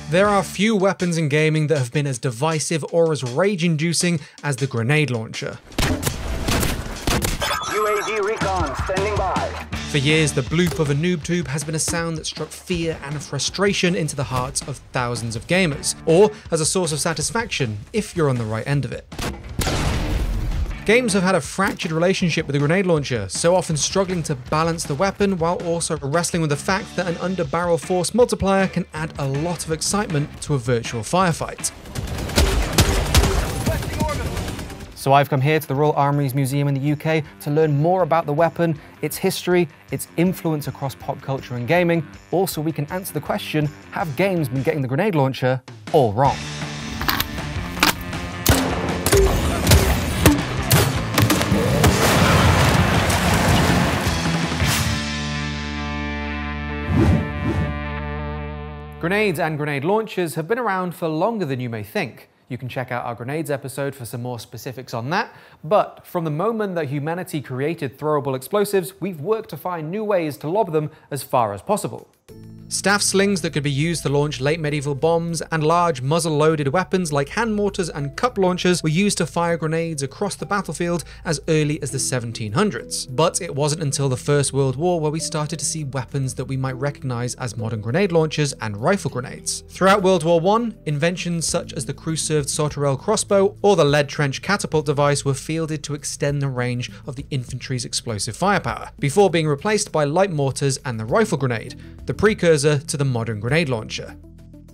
There are few weapons in gaming that have been as divisive or as rage-inducing as the grenade launcher. UAV recon standing by. For years, the bloop of a noob tube has been a sound that struck fear and frustration into the hearts of thousands of gamers, or as a source of satisfaction if you're on the right end of it. Games have had a fractured relationship with the grenade launcher, so often struggling to balance the weapon while also wrestling with the fact that an under-barrel force multiplier can add a lot of excitement to a virtual firefight. So I've come here to the Royal Armouries Museum in the UK to learn more about the weapon, its history, its influence across pop culture and gaming. Also, we can answer the question, have games been getting the grenade launcher all wrong? Grenades and grenade launchers have been around for longer than you may think. You can check out our grenades episode for some more specifics on that. But from the moment that humanity created throwable explosives, we've worked to find new ways to lob them as far as possible. Staff slings that could be used to launch late medieval bombs and large muzzle-loaded weapons like hand mortars and cup launchers were used to fire grenades across the battlefield as early as the 1700s. But it wasn't until the First World War where we started to see weapons that we might recognize as modern grenade launchers and rifle grenades. Throughout World War I, inventions such as the crew-served Sauterelle crossbow or the lead trench catapult device were fielded to extend the range of the infantry's explosive firepower, before being replaced by light mortars and the rifle grenade, the precursor to the modern grenade launcher.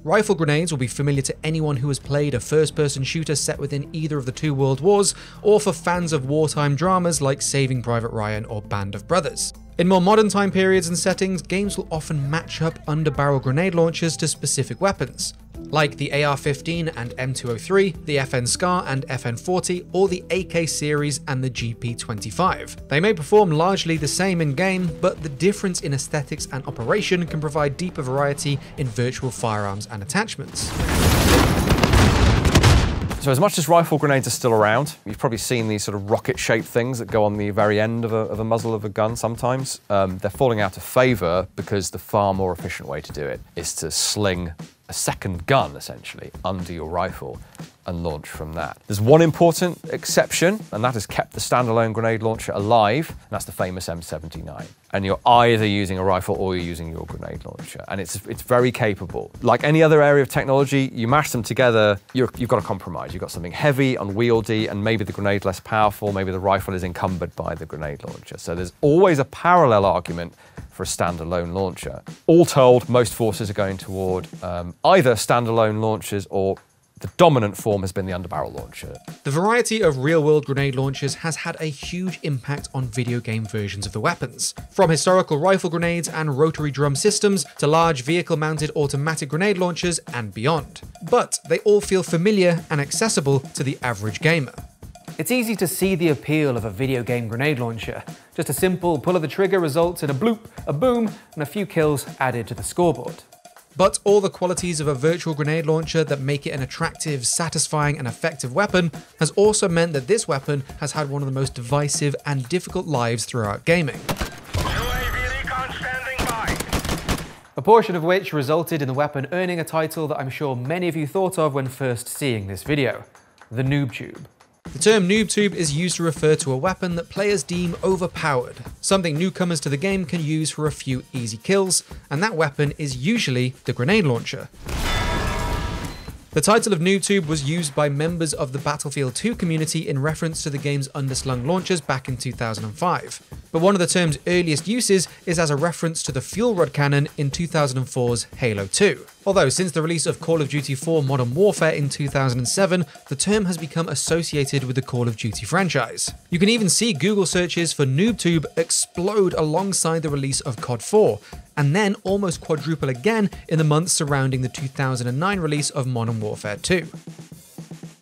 Rifle grenades will be familiar to anyone who has played a first-person shooter set within either of the two world wars, or for fans of wartime dramas like Saving Private Ryan or Band of Brothers. In more modern time periods and settings, games will often match up under-barrel grenade launchers to specific weapons, like the AR-15 and M203, the FN SCAR and FN-40, or the AK series and the GP-25. They may perform largely the same in-game, but the difference in aesthetics and operation can provide deeper variety in virtual firearms and attachments. So as much as rifle grenades are still around, you've probably seen these sort of rocket-shaped things that go on the very end of a muzzle of a gun sometimes. They're falling out of favour because the far more efficient way to do it is to sling a second gun, essentially, under your rifle and launch from that. There's one important exception, and that has kept the standalone grenade launcher alive, and that's the famous M79. And you're either using a rifle or you're using your grenade launcher, and it's very capable. Like any other area of technology, you mash them together, you've got a compromise. You've got something heavy, unwieldy, and maybe the grenade less powerful, maybe the rifle is encumbered by the grenade launcher. So there's always a parallel argument for a standalone launcher. All told, most forces are going toward either standalone launchers, or the dominant form has been the underbarrel launcher. The variety of real-world grenade launchers has had a huge impact on video game versions of the weapons. From historical rifle grenades and rotary drum systems to large vehicle-mounted automatic grenade launchers and beyond. But they all feel familiar and accessible to the average gamer. It's easy to see the appeal of a video game grenade launcher. Just a simple pull of the trigger results in a bloop, a boom, and a few kills added to the scoreboard. But all the qualities of a virtual grenade launcher that make it an attractive, satisfying, and effective weapon has also meant that this weapon has had one of the most divisive and difficult lives throughout gaming. UAV recon standing by. A portion of which resulted in the weapon earning a title that I'm sure many of you thought of when first seeing this video: the noob tube. The term noob tube is used to refer to a weapon that players deem overpowered, something newcomers to the game can use for a few easy kills, and that weapon is usually the grenade launcher. The title of noob tube was used by members of the Battlefield 2 community in reference to the game's underslung launchers back in 2005. But one of the term's earliest uses is as a reference to the fuel rod cannon in 2004's Halo 2. Although since the release of Call of Duty 4 Modern Warfare in 2007, the term has become associated with the Call of Duty franchise. You can even see Google searches for noob tube explode alongside the release of COD 4, and then almost quadruple again in the months surrounding the 2009 release of Modern Warfare 2.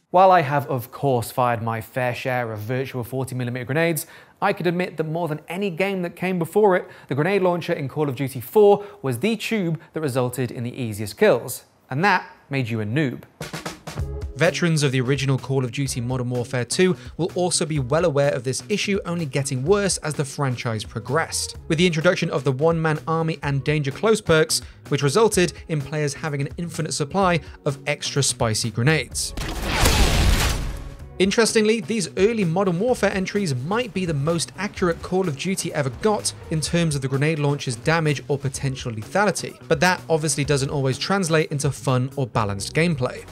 While I have of course fired my fair share of virtual 40mm grenades, I could admit that more than any game that came before it, the grenade launcher in Call of Duty 4 was the tube that resulted in the easiest kills, and that made you a noob. Veterans of the original Call of Duty Modern Warfare 2 will also be well aware of this issue only getting worse as the franchise progressed, with the introduction of the one-man army and danger close perks, which resulted in players having an infinite supply of extra spicy grenades. Interestingly, these early Modern Warfare entries might be the most accurate Call of Duty ever got in terms of the grenade launcher's damage or potential lethality, but that obviously doesn't always translate into fun or balanced gameplay.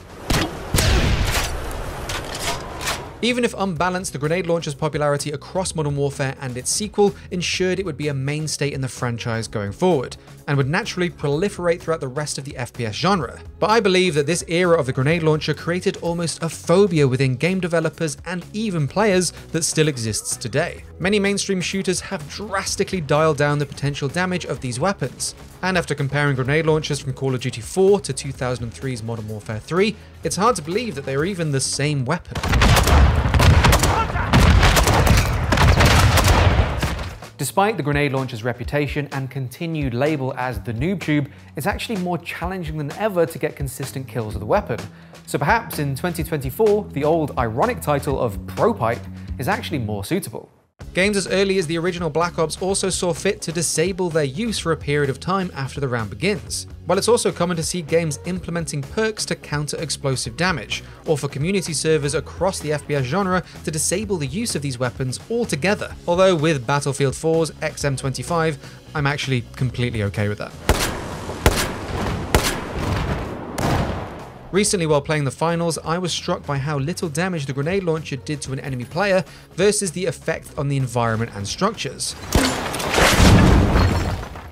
Even if unbalanced, the grenade launcher's popularity across Modern Warfare and its sequel ensured it would be a mainstay in the franchise going forward, and would naturally proliferate throughout the rest of the FPS genre. But I believe that this era of the grenade launcher created almost a phobia within game developers and even players that still exists today. Many mainstream shooters have drastically dialed down the potential damage of these weapons, and after comparing grenade launchers from Call of Duty 4 to 2003's Modern Warfare 3, it's hard to believe that they are even the same weapon. Despite the grenade launcher's reputation and continued label as the noob tube, it's actually more challenging than ever to get consistent kills with the weapon. So perhaps in 2024, the old ironic title of Pro Pipe is actually more suitable. Games as early as the original Black Ops also saw fit to disable their use for a period of time after the round begins, while it's also common to see games implementing perks to counter explosive damage, or for community servers across the FPS genre to disable the use of these weapons altogether. Although with Battlefield 4's XM25, I'm actually completely okay with that. Recently, while playing the finals, I was struck by how little damage the grenade launcher did to an enemy player versus the effect on the environment and structures.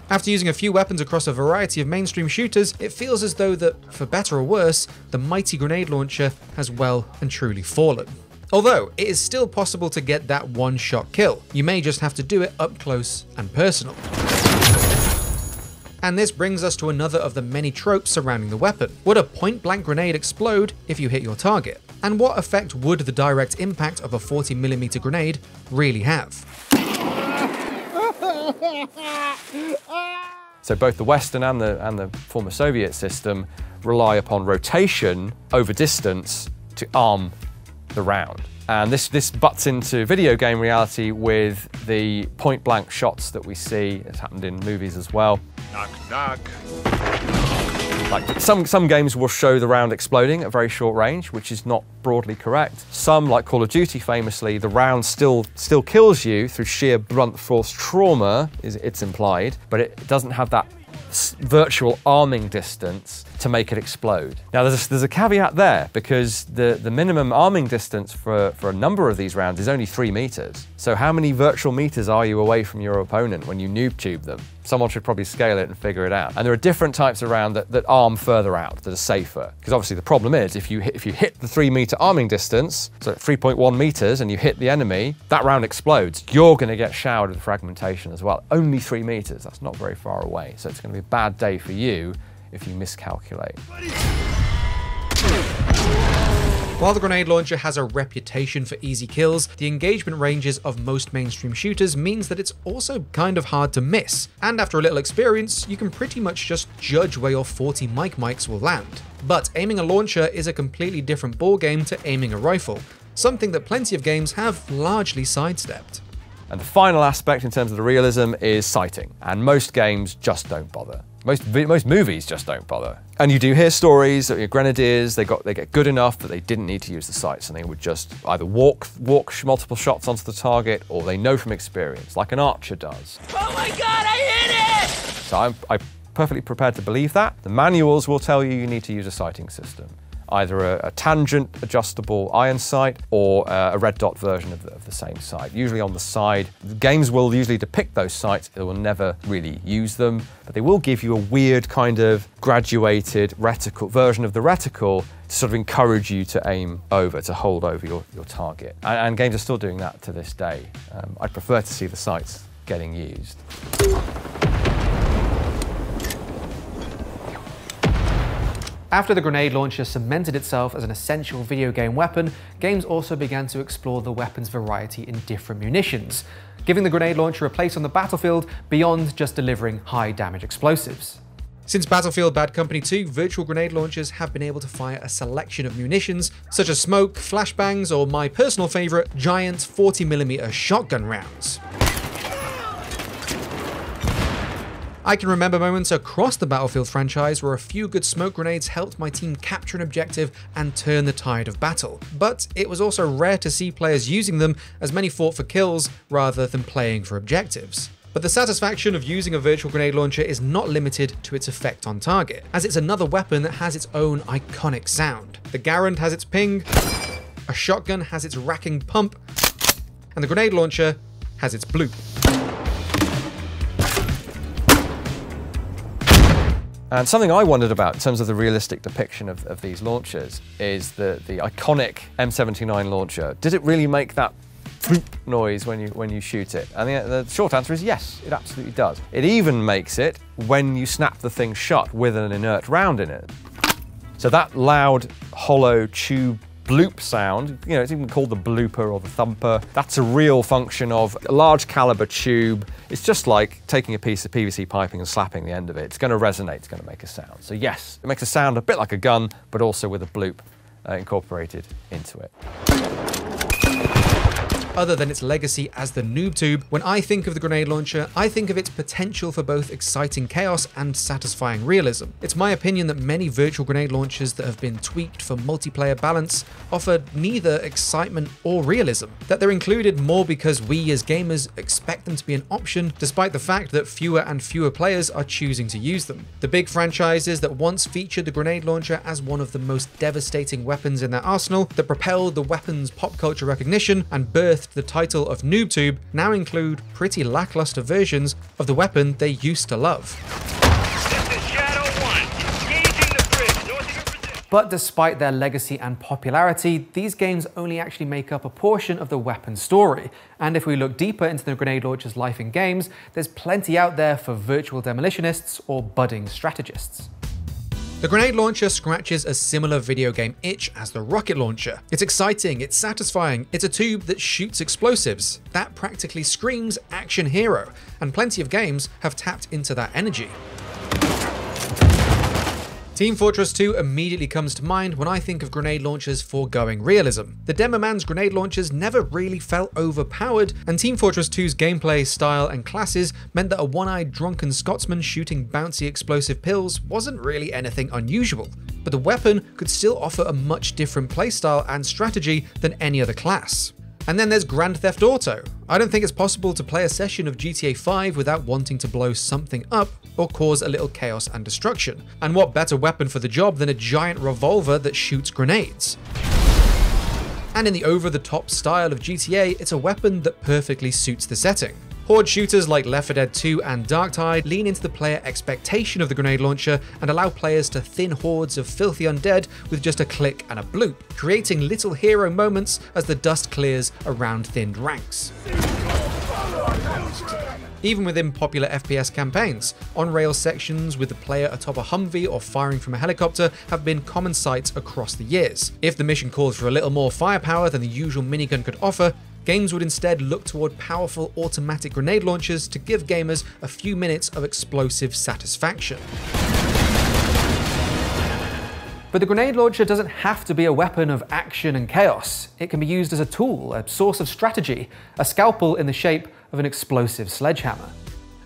After using a few weapons across a variety of mainstream shooters, it feels as though that, for better or worse, the mighty grenade launcher has well and truly fallen. Although, it is still possible to get that one-shot kill. You may just have to do it up close and personal. And this brings us to another of the many tropes surrounding the weapon. Would a point-blank grenade explode if you hit your target? And what effect would the direct impact of a 40mm grenade really have? So both the Western and the former Soviet system rely upon rotation over distance to arm the round. And this butts into video game reality with the point-blank shots that we see. It's happened in movies as well. Knock, knock. Like some games will show the round exploding at very short range, which is not broadly correct. Some, like Call of Duty famously, the round still kills you through sheer blunt force trauma, it's implied, but it doesn't have that virtual arming distance to make it explode. Now there's a caveat there, because the minimum arming distance for a number of these rounds is only 3 meters. So how many virtual meters are you away from your opponent when you noob tube them? Someone should probably scale it and figure it out. And there are different types of round that arm further out, that are safer. Because obviously the problem is, if you hit the 3 meter arming distance, so 3.1 meters, and you hit the enemy, that round explodes. You're going to get showered with fragmentation as well. Only 3 meters, that's not very far away. So it's going to be a bad day for you if you miscalculate. While the grenade launcher has a reputation for easy kills, the engagement ranges of most mainstream shooters means that it's also kind of hard to miss. And after a little experience, you can pretty much just judge where your 40 mics will land. But aiming a launcher is a completely different ballgame to aiming a rifle, something that plenty of games have largely sidestepped. And the final aspect in terms of the realism is sighting. And most games just don't bother. Most movies just don't bother. And you do hear stories that grenadiers, they get good enough that they didn't need to use the sights, and they would just either walk multiple shots onto the target, or they know from experience, like an archer does. Oh my God, I hit it! So I'm perfectly prepared to believe that. The manuals will tell you need to use a sighting system. Either a tangent adjustable iron sight or a red dot version of the same sight, usually on the side. The games will usually depict those sights, they will never really use them, but they will give you a weird kind of graduated reticle version of the reticle to sort of encourage you to aim over, to hold over your target. And games are still doing that to this day. I'd prefer to see the sights getting used. After the grenade launcher cemented itself as an essential video game weapon, games also began to explore the weapon's variety in different munitions, giving the grenade launcher a place on the battlefield beyond just delivering high damage explosives. Since Battlefield Bad Company 2, virtual grenade launchers have been able to fire a selection of munitions, such as smoke, flashbangs, or my personal favourite, giant 40mm shotgun rounds. I can remember moments across the Battlefield franchise where a few good smoke grenades helped my team capture an objective and turn the tide of battle, but it was also rare to see players using them, as many fought for kills rather than playing for objectives. But the satisfaction of using a virtual grenade launcher is not limited to its effect on target, as it's another weapon that has its own iconic sound. The Garand has its ping, a shotgun has its racking pump, and the grenade launcher has its bloop. And something I wondered about in terms of the realistic depiction of these launchers is the iconic M79 launcher. Did it really make that noise when you shoot it? And the short answer is yes, it absolutely does. It even makes it when you snap the thing shut with an inert round in it. So that loud, hollow tube bloop sound, you know, it's even called the blooper or the thumper. That's a real function of a large caliber tube. It's just like taking a piece of PVC piping and slapping the end of it. It's going to resonate, it's going to make a sound. So yes, it makes a sound a bit like a gun, but also with a bloop incorporated into it. Other than its legacy as the noob tube, when I think of the grenade launcher, I think of its potential for both exciting chaos and satisfying realism. It's my opinion that many virtual grenade launchers that have been tweaked for multiplayer balance offer neither excitement or realism, that they're included more because we as gamers expect them to be an option, despite the fact that fewer and fewer players are choosing to use them. The big franchises that once featured the grenade launcher as one of the most devastating weapons in their arsenal, that propelled the weapon's pop culture recognition and birthed the title of NoobTube, now include pretty lackluster versions of the weapon they used to love. This is Shadow 1, engaging the bridge north of your position. But despite their legacy and popularity, these games only actually make up a portion of the weapon's story. And if we look deeper into the grenade launcher's life in games, there's plenty out there for virtual demolitionists or budding strategists. The grenade launcher scratches a similar video game itch as the rocket launcher. It's exciting, it's satisfying, it's a tube that shoots explosives. That practically screams action hero, and plenty of games have tapped into that energy. Team Fortress 2 immediately comes to mind when I think of grenade launchers foregoing realism. The Demoman's grenade launchers never really felt overpowered, and Team Fortress 2's gameplay, style, and classes meant that a one-eyed drunken Scotsman shooting bouncy explosive pills wasn't really anything unusual. But the weapon could still offer a much different playstyle and strategy than any other class. And then there's Grand Theft Auto. I don't think it's possible to play a session of GTA 5 without wanting to blow something up or cause a little chaos and destruction. And what better weapon for the job than a giant revolver that shoots grenades? And in the over-the-top style of GTA, it's a weapon that perfectly suits the setting. Horde shooters like Left 4 Dead 2 and Darktide lean into the player expectation of the grenade launcher and allow players to thin hordes of filthy undead with just a click and a bloop, creating little hero moments as the dust clears around thinned ranks. Even within popular FPS campaigns, on-rail sections with the player atop a Humvee or firing from a helicopter have been common sights across the years. If the mission calls for a little more firepower than the usual minigun could offer, games would instead look toward powerful automatic grenade launchers to give gamers a few minutes of explosive satisfaction. But the grenade launcher doesn't have to be a weapon of action and chaos. It can be used as a tool, a source of strategy, a scalpel in the shape of an explosive sledgehammer.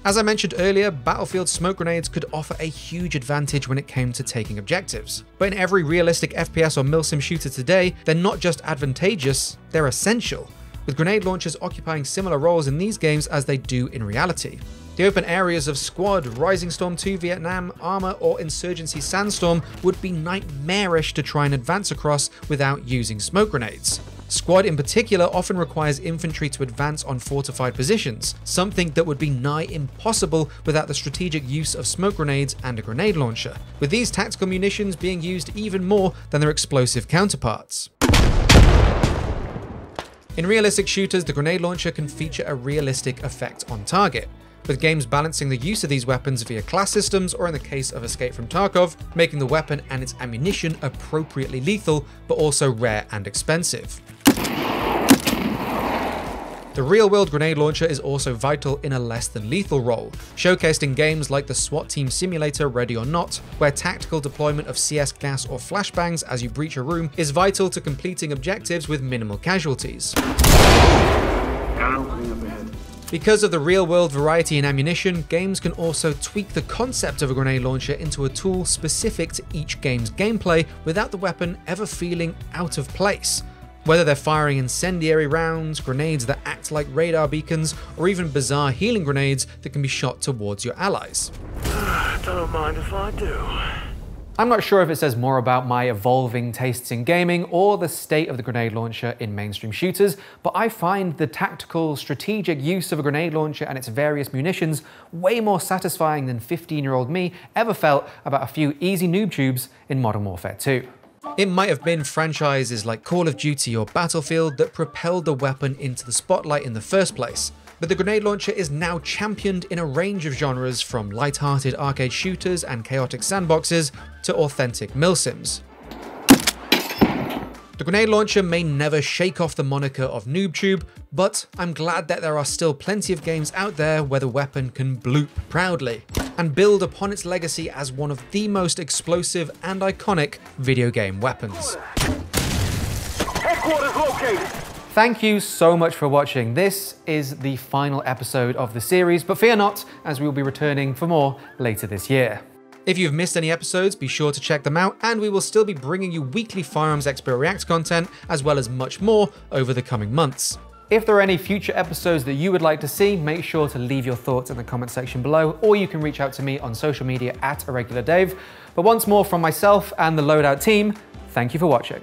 As I mentioned earlier, Battlefield smoke grenades could offer a huge advantage when it came to taking objectives. But in every realistic FPS or milsim shooter today, they're not just advantageous, they're essential, with grenade launchers occupying similar roles in these games as they do in reality. The open areas of Squad, Rising Storm 2 Vietnam, Arma, or Insurgency Sandstorm would be nightmarish to try and advance across without using smoke grenades. Squad in particular often requires infantry to advance on fortified positions, something that would be nigh impossible without the strategic use of smoke grenades and a grenade launcher, with these tactical munitions being used even more than their explosive counterparts. In realistic shooters, the grenade launcher can feature a realistic effect on target, with games balancing the use of these weapons via class systems, or in the case of Escape from Tarkov, making the weapon and its ammunition appropriately lethal, but also rare and expensive. The real-world grenade launcher is also vital in a less than lethal role, showcased in games like the SWAT Team Simulator Ready or Not, where tactical deployment of CS gas or flashbangs as you breach a room is vital to completing objectives with minimal casualties. Because of the real-world variety in ammunition, games can also tweak the concept of a grenade launcher into a tool specific to each game's gameplay without the weapon ever feeling out of place. Whether they're firing incendiary rounds, grenades that act like radar beacons, or even bizarre healing grenades that can be shot towards your allies. Don't mind if I do. I'm not sure if it says more about my evolving tastes in gaming or the state of the grenade launcher in mainstream shooters, but I find the tactical, strategic use of a grenade launcher and its various munitions way more satisfying than 15-year-old me ever felt about a few easy noob tubes in Modern Warfare 2. It might have been franchises like Call of Duty or Battlefield that propelled the weapon into the spotlight in the first place, but the grenade launcher is now championed in a range of genres from light-hearted arcade shooters and chaotic sandboxes to authentic milsims. The grenade launcher may never shake off the moniker of NoobTube, but I'm glad that there are still plenty of games out there where the weapon can bloop proudly and build upon its legacy as one of the most explosive and iconic video game weapons. Headquarters located. Thank you so much for watching. This is the final episode of the series, but fear not, as we will be returning for more later this year. If you've missed any episodes, be sure to check them out, and we will still be bringing you weekly Firearms Expert React content, as well as much more over the coming months. If there are any future episodes that you would like to see, make sure to leave your thoughts in the comment section below, or you can reach out to me on social media @IrregularDave. But once more from myself and the Loadout team, thank you for watching.